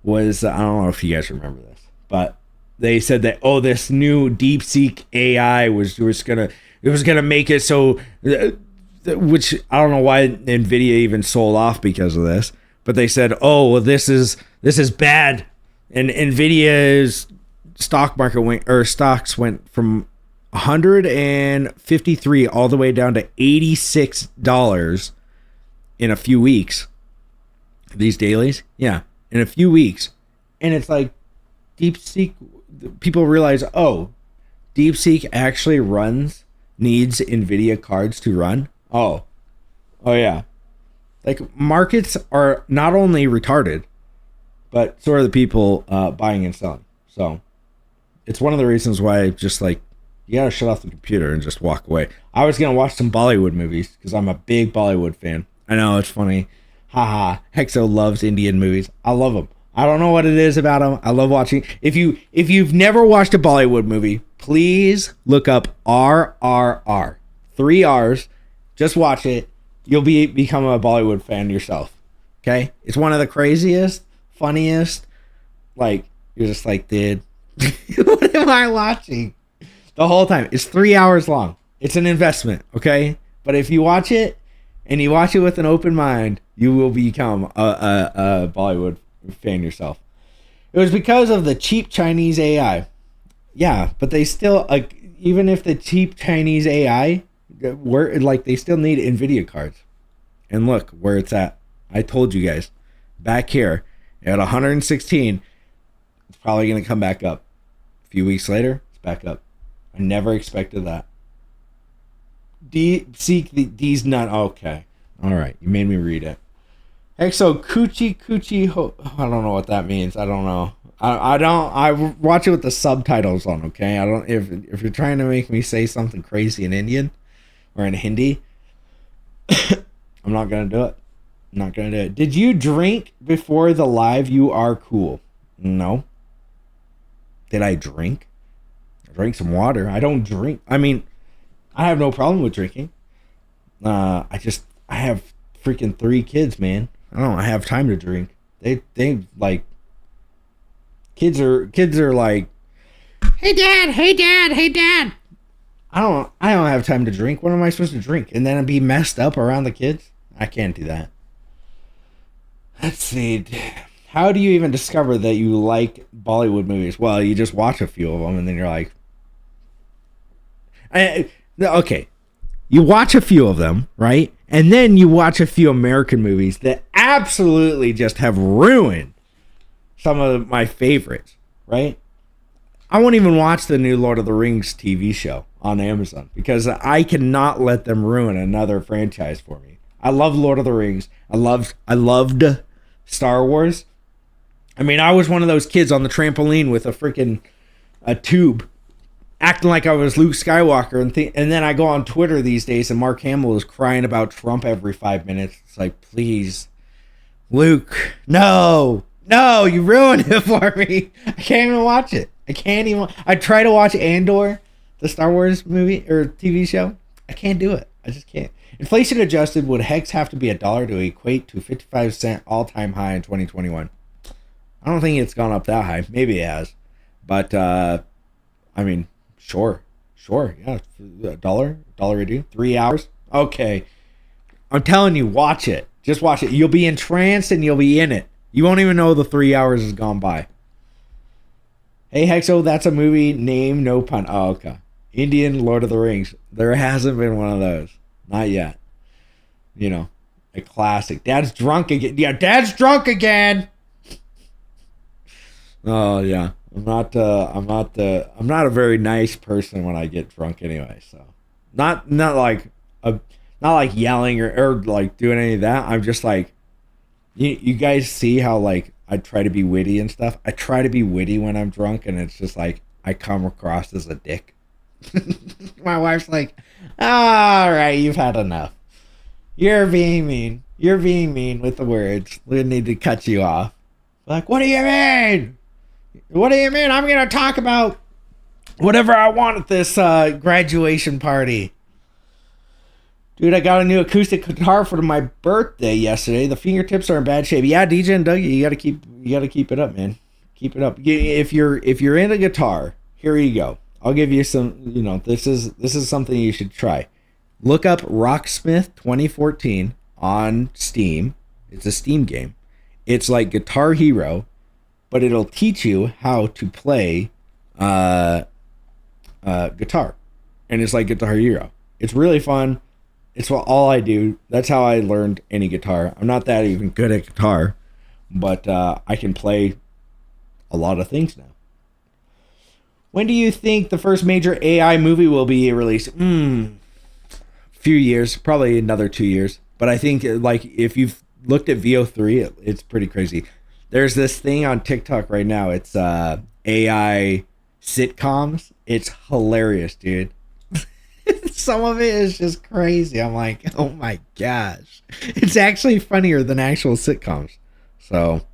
was, I don't know if you guys remember this, but they said that, oh, this new DeepSeek AI was gonna make it so, which I don't know why Nvidia even sold off because of this, but they said, oh, well, this is bad, and Nvidia's stocks went from 153 all the way down to $86 in a few weeks. These dailies, yeah, in a few weeks, and it's like DeepSeek. People realize, oh, DeepSeek actually needs NVIDIA cards to run. Oh yeah, like markets are not only retarded, but so are the people buying and selling. So it's one of the reasons why just like you gotta shut off the computer and just walk away. I was gonna watch some Bollywood movies because I'm a big Bollywood fan. I know it's funny. Haha, Hexo loves Indian movies. I love them. I don't know what it is about them. I love watching. If you've never watched a Bollywood movie, please look up RRR. 3 R's. Just watch it. You'll become a Bollywood fan yourself. Okay? It's one of the craziest, funniest. Like, you're just like, dude, what am I watching? The whole time. It's 3 hours long. It's an investment, okay? But if you watch it, and you watch it with an open mind, you will become a Bollywood fan yourself. It was because of the cheap Chinese AI. Yeah, but they still, even if the cheap Chinese AI, they still need NVIDIA cards. And look where it's at. I told you guys. Back here at 116, it's probably going to come back up. A few weeks later, it's back up. I never expected that. These none. Okay. All right. You made me read it. Hexo coochie. I don't know what that means. I don't know. I watch it with the subtitles on. Okay. I don't. If you're trying to make me say something crazy in Indian or in Hindi, I'm not gonna do it. I'm not gonna do it. Did you drink before the live? You are cool. No. Did I drink? I drank some water. I don't drink. I mean, I have no problem with drinking. I have freaking 3 kids, man. I don't have time to drink. They like kids are like, hey dad. I don't have time to drink. What am I supposed to drink? And then I'd be messed up around the kids? I can't do that. Let's see. How do you even discover that you like Bollywood movies? Well, you just watch a few of them and then you're like, okay. You watch a few of them, right? And then you watch a few American movies that absolutely just have ruined some of my favorites, right? I won't even watch the new Lord of the Rings TV show on Amazon because I cannot let them ruin another franchise for me. I love Lord of the Rings. I loved Star Wars. I mean, I was one of those kids on the trampoline with a tube, acting like I was Luke Skywalker, and then I go on Twitter these days, and Mark Hamill is crying about Trump every 5 minutes. It's like, please, Luke, no, you ruined it for me. I can't even watch it. I try to watch Andor, the Star Wars movie or TV show. I can't do it. I just can't. Inflation adjusted, would Hex have to be $1 to equate to 55-cent all-time high in 2021? I don't think it's gone up that high. Maybe it has, but I mean, sure, yeah, $1 a do, 3 hours. Okay, I'm telling you, watch it. Just watch it. You'll be entranced and you'll be in it. You won't even know the 3 hours has gone by. Hey Hexo, that's a movie name, no pun. Oh, okay. Indian Lord of the Rings. There hasn't been one of those. Not yet. You know, a classic. Dad's drunk again. Yeah, Dad's drunk again. Oh yeah, I'm not a very nice person when I get drunk anyway. So not like not like yelling or like doing any of that. I'm just like, you guys see how like I try to be witty and stuff. I try to be witty when I'm drunk, and it's just like I come across as a dick. My wife's like, all right, you've had enough. You're being mean. You're being mean with the words. We need to cut you off. Like, what do you mean? What do you mean? I'm going to talk about whatever I want at this graduation party. Dude, I got a new acoustic guitar for my birthday yesterday. The fingertips are in bad shape. Yeah, DJ and Dougie, you gotta keep it up, man. Keep it up. If you're into guitar, here you go. I'll give you some. This is something you should try. Look up Rocksmith 2014 on Steam. It's a Steam game. It's like Guitar Hero, but it'll teach you how to play guitar, and it's like Guitar Hero. It's really fun. It's all I do. That's how I learned any guitar. I'm not that even good at guitar, but I can play a lot of things now. When do you think the first major AI movie will be released? Few years, probably another 2 years. But I think like if you've looked at VO3, it's pretty crazy. There's this thing on TikTok right now. It's AI sitcoms. It's hilarious, dude. Some of it is just crazy. I'm like, oh my gosh. It's actually funnier than actual sitcoms. So,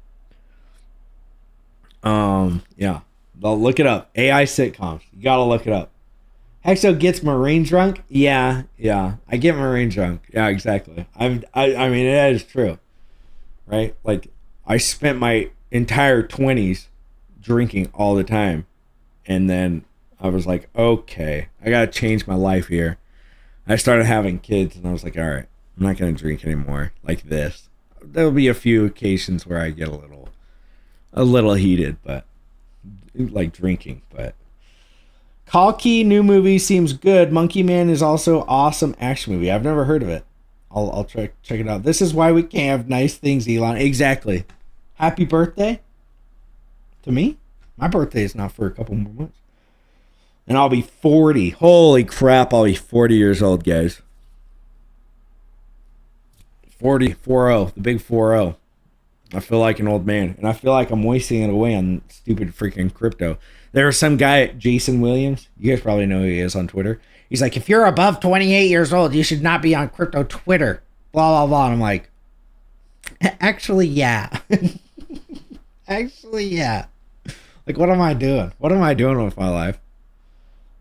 yeah. Look it up. AI sitcoms. You gotta look it up. Hexo gets marine drunk? Yeah. I get marine drunk. Yeah, exactly. I mean, that is true. Right? Like, I spent my entire 20s drinking all the time. And then I was like, okay, I gotta change my life here. I started having kids, and I was like, all right, I'm not gonna drink anymore like this. There'll be a few occasions where I get a little heated, but like drinking. But Kalki new movie seems good. Monkey Man is also awesome action movie. I've never heard of it. I'll check it out. This is why we can't have nice things, Elon. Exactly. Happy birthday to me. My birthday is not for a couple more months. And I'll be 40. Holy crap, I'll be 40 years old, guys. 40, 40, the big 40. I feel like an old man. And I feel like I'm wasting it away on stupid freaking crypto. There was some guy, Jason Williams. You guys probably know who he is on Twitter. He's like, if you're above 28 years old, you should not be on crypto Twitter. Blah, blah, blah. And I'm like, actually, yeah. Actually, yeah. Like, what am I doing? What am I doing with my life?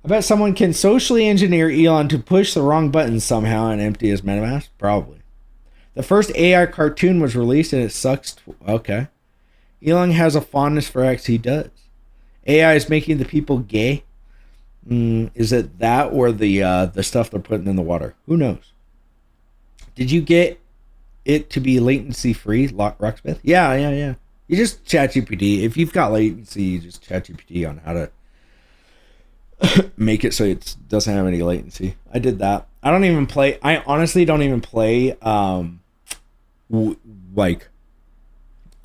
I bet someone can socially engineer Elon to push the wrong buttons somehow and empty his MetaMask. Probably. The first AI cartoon was released and it sucks. Okay. Elon has a fondness for X. He does. AI is making the people gay. Is it that or the stuff they're putting in the water? Who knows? Did you get it to be latency free, Rocksmith? Yeah. You just ChatGPT. If you've got latency, you just ChatGPT on how to make it so it doesn't have any latency. I did that. I honestly don't even play like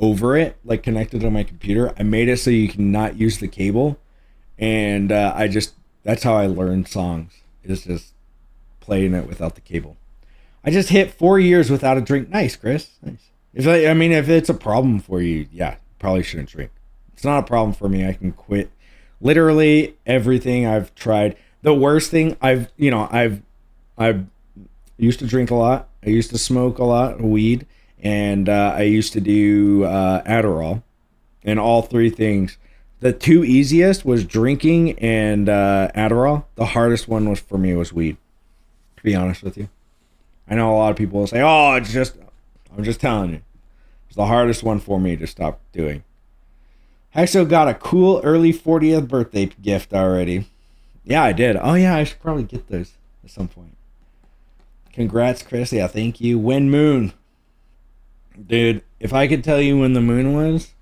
over it, like connected to my computer. I made it so you cannot use the cable, and that's how I learned songs. Is just playing it without the cable. I just hit 4 years without a drink. Nice, Chris. Nice. If it's a problem for you, yeah, probably shouldn't drink. It's not a problem for me. I can quit literally everything I've tried. The worst thing I've used to drink a lot. I used to smoke a lot of weed, and I used to do Adderall, and all three things. The two easiest was drinking and Adderall. The hardest one was weed, to be honest with you. I know a lot of people will say, oh, I'm just telling you. It's the hardest one for me to stop doing. Hexo got a cool early 40th birthday gift already. Yeah, I did. Oh, yeah, I should probably get those at some point. Congrats, Chris. Yeah, thank you. When moon. Dude, if I could tell you when the moon was,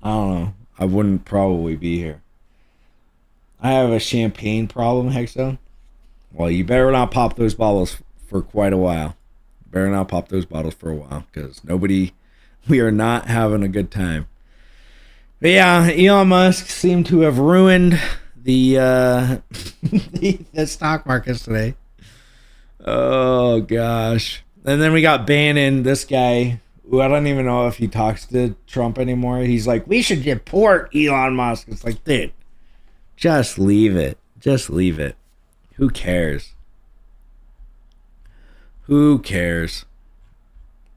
I don't know. I wouldn't probably be here. I have a champagne problem, Hexo. Well, you better not pop those bottles for quite a while. Better not pop those bottles for a while, because we are not having a good time. But yeah, Elon Musk seemed to have ruined the the stock markets today. Oh gosh. And then we got Bannon, this guy who I don't even know if he talks to Trump anymore. He's like, we should deport Elon Musk. It's like, dude, just leave it. Just leave it. Who cares? Who cares?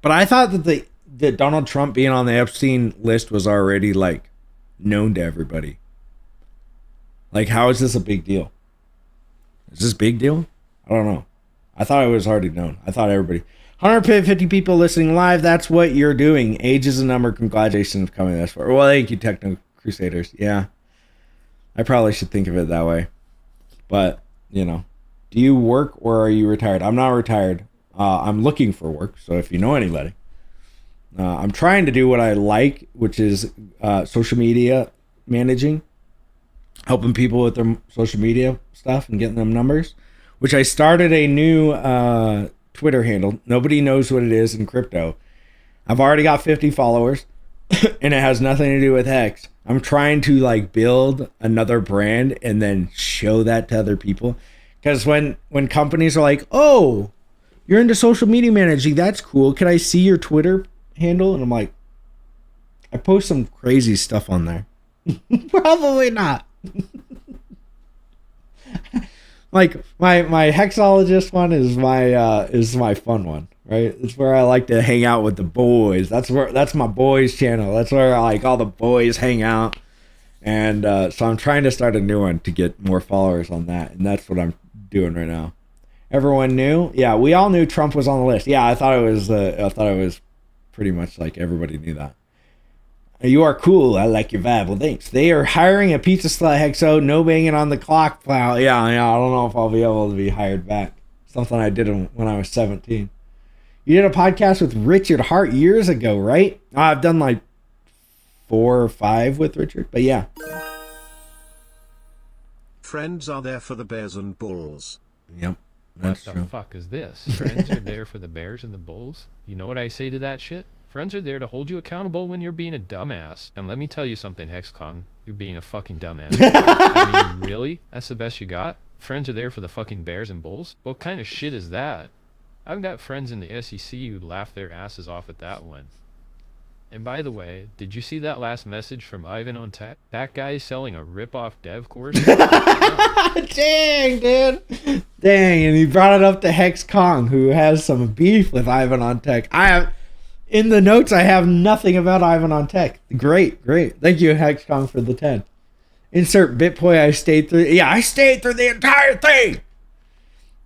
But I thought that Donald Trump being on the Epstein list was already like known to everybody. Like, how is this a big deal? Is this a big deal? I don't know. I thought it was already known. I thought everybody. 150 people listening live. That's what you're doing. Age is a number. Congratulations for coming this far. Well, thank you, Techno Crusaders. Yeah. I probably should think of it that way. But, you know. Do you work or are you retired? I'm not retired. I'm looking for work. So if you know anybody. I'm trying to do what I like, which is social media managing. Helping people with their social media stuff and getting them numbers. Which I started a new Twitter handle. Nobody knows what it is in crypto. I've already got 50 followers. And it has nothing to do with Hex. I'm trying to like build another brand and then show that to other people. Because when companies are like, oh, you're into social media managing, that's cool. Can I see your Twitter handle? And I'm like, I post some crazy stuff on there. Probably not. Like my Hexologist one is my fun one, right? It's where I like to hang out with the boys. That's my boys channel. That's where like all the boys hang out. And so I'm trying to start a new one to get more followers on that, and that's what I'm doing right now. Everyone knew? Yeah, we all knew Trump was on the list. Yeah, I thought it was pretty much like everybody knew that. You are cool. I like your vibe. Well, thanks. They are hiring a pizza slut, Hexo. No banging on the clock. Wow. Yeah. I don't know if I'll be able to be hired back. Something I did when I was 17. You did a podcast with Richard Hart years ago, right? I've done like 4 or 5 with Richard, but yeah. Friends are there for the bears and bulls. Yep. What That's the true. fuck is this? Friends are there for the bears and the bulls? You know what I say to that shit? Friends are there to hold you accountable when you're being a dumbass. And let me tell you something, Hexcon. You're being a fucking dumbass. I mean, really? That's the best you got? Friends are there for the fucking bears and bulls? What kind of shit is that? I've got friends in the SEC who laugh their asses off at that one. And by the way, did you see that last message from Ivan on Tech? That guy is selling a rip-off dev course? Dang, dude. Dang, and he brought it up to Hex Kong, who has some beef with Ivan on Tech. In the notes, I have nothing about Ivan on Tech. Great. Thank you, Hex Kong, for the 10. Insert bitboy. I stayed through. Yeah, I stayed through the entire thing.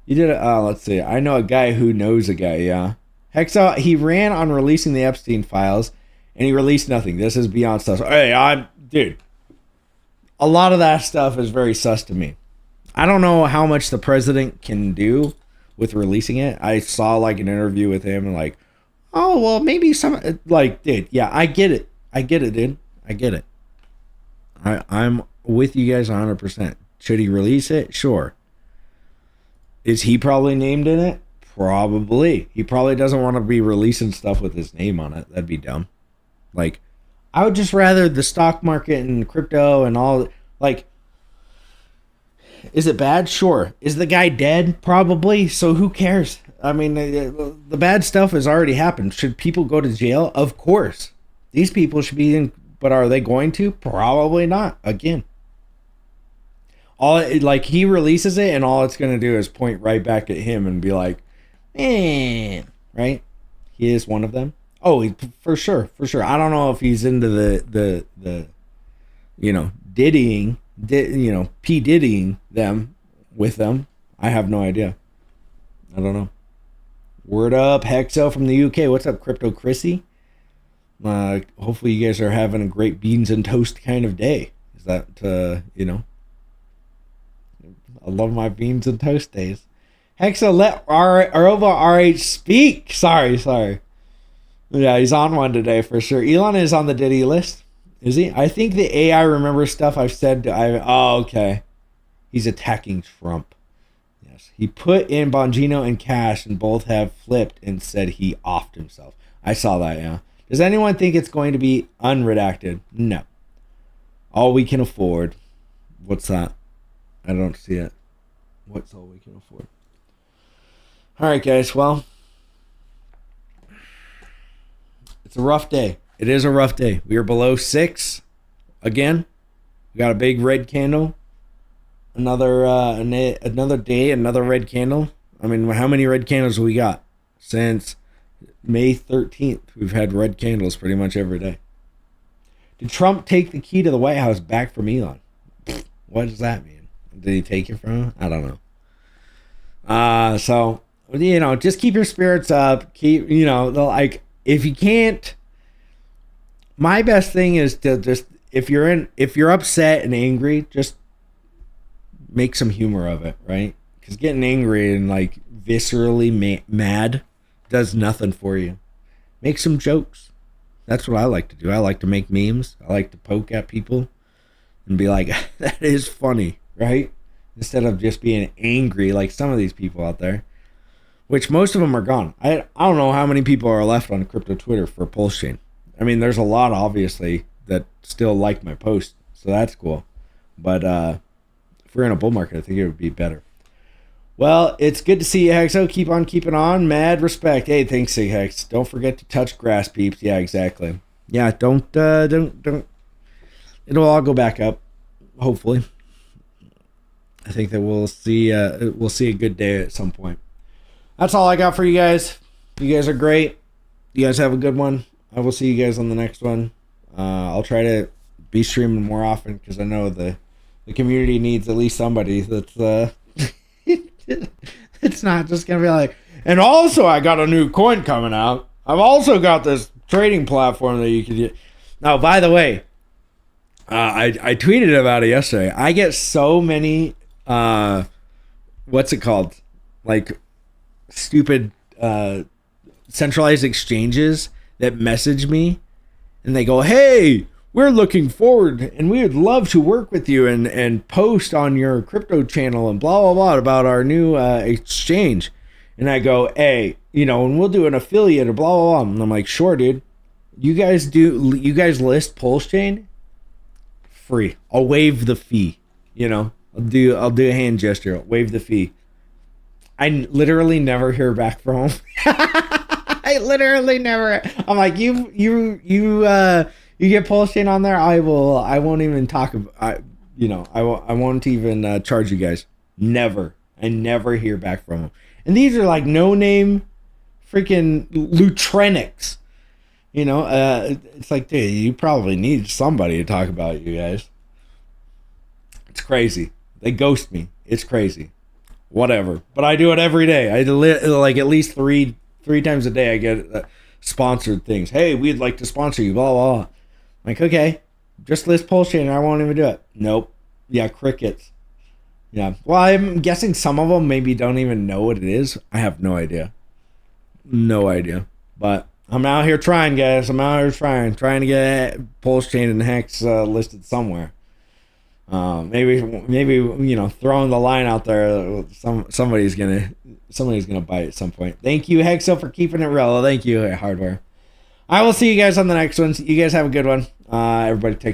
You did it. Let's see. I know a guy who knows a guy. Yeah, Hexo. He ran on releasing the Epstein files, and he released nothing. This is beyond sus. Hey, dude. A lot of that stuff is very sus to me. I don't know how much the president can do with releasing it. I saw like an interview with him and like, oh, well, maybe some, like, dude, yeah, I get it, dude. I get it. I'm with you guys 100%. Should he release it? Sure. Is he probably named in it? Probably. He probably doesn't want to be releasing stuff with his name on it. That'd be dumb. Like, I would just rather the stock market and crypto and all, like, is it bad? Sure. Is the guy dead? Probably. So who cares? I mean, the bad stuff has already happened. Should people go to jail? Of course. These people should be in, but are they going to? Probably not. Again. Like, he releases it and all it's going to do is point right back at him and be like, right? He is one of them. Oh, for sure. I don't know if he's into the diddying, P Diddying them with them. I have no idea. I don't know. Word up, Hexo from the UK. What's up, Crypto Chrissy? Hopefully you guys are having a great beans and toast kind of day. Is that, I love my beans and toast days. Hexo, let Arova RH speak. Sorry. Yeah, he's on one today for sure. Elon is on the Diddy list. Is he? I think the AI remembers stuff I've said to Ivan. Oh, okay. He's attacking Trump. Yes. He put in Bongino and Cash and both have flipped and said he offed himself. I saw that, yeah. Does anyone think it's going to be unredacted? No. All we can afford. What's that? I don't see it. What's all we can afford? All right, guys. Well, it's a rough day. It is a rough day. We are below 6 again. We got a big red candle. Another day, another red candle. I mean, how many red candles have we got? Since May 13th, we've had red candles pretty much every day. Did Trump take the key to the White House back from Elon? What does that mean? Did he take it from him? I don't know. So, you know, just keep your spirits up. Keep, you know, like, if you can't, my best thing is to just, if you're upset and angry, just make some humor of it, right? Because getting angry and like viscerally mad does nothing for you. Make some jokes. That's what I like to do. I like to make memes. I like to poke at people and be like, that is funny, right? Instead of just being angry like some of these people out there, which most of them are gone. I don't know how many people are left on crypto Twitter for Pulse Chain. I mean, there's a lot, obviously, that still like my post, so that's cool. But if we're in a bull market, I think it would be better. Well, it's good to see you, Hexo. Keep on keeping on. Mad respect. Hey, thanks, Sig Hex. Don't forget to touch grass, peeps. Yeah, exactly. Yeah, don't. It'll all go back up, hopefully. I think that we'll see a good day at some point. That's all I got for you guys. You guys are great. You guys have a good one. I will see you guys on the next one. I'll try to be streaming more often because I know the community needs at least somebody that's it's not just gonna be like, and also I got a new coin coming out. I've also got this trading platform that you can get. Now, by the way, I tweeted about it yesterday. I get so many what's it called? Like stupid centralized exchanges that message me and they go, hey, we're looking forward and we would love to work with you and post on your crypto channel and blah, blah, blah about our new exchange. And I go, hey, you know, and we'll do an affiliate or blah, blah, blah. And I'm like, sure, dude. You guys list Pulse Chain? Free. I'll waive the fee. You know, I'll do a hand gesture. I'll waive the fee. I literally never hear back from them. I literally never. I'm like, you get Pulse Chain on there. I won't even talk about. I won't even charge you guys. Never. I never hear back from them. And these are like no name, freaking Lutrenics. You know, it's like, dude, you probably need somebody to talk about, you guys. It's crazy. They ghost me. It's crazy. Whatever. But I do it every day. I like at least three times a day. I get sponsored things. Hey, we'd like to sponsor you. Blah blah. Blah. I'm like, okay, just list Pulse Chain and I won't even do it. Nope. Yeah, crickets. Yeah. Well, I'm guessing some of them maybe don't even know what it is. I have no idea. No idea. But I'm out here trying, guys. I'm out here trying to get Pulse Chain and Hex listed somewhere. Maybe you know, throwing the line out there. Somebody's gonna bite at some point. Thank you, Hexo, for keeping it real. Thank you, Hardware. I will see you guys on the next one. You guys have a good one. Everybody take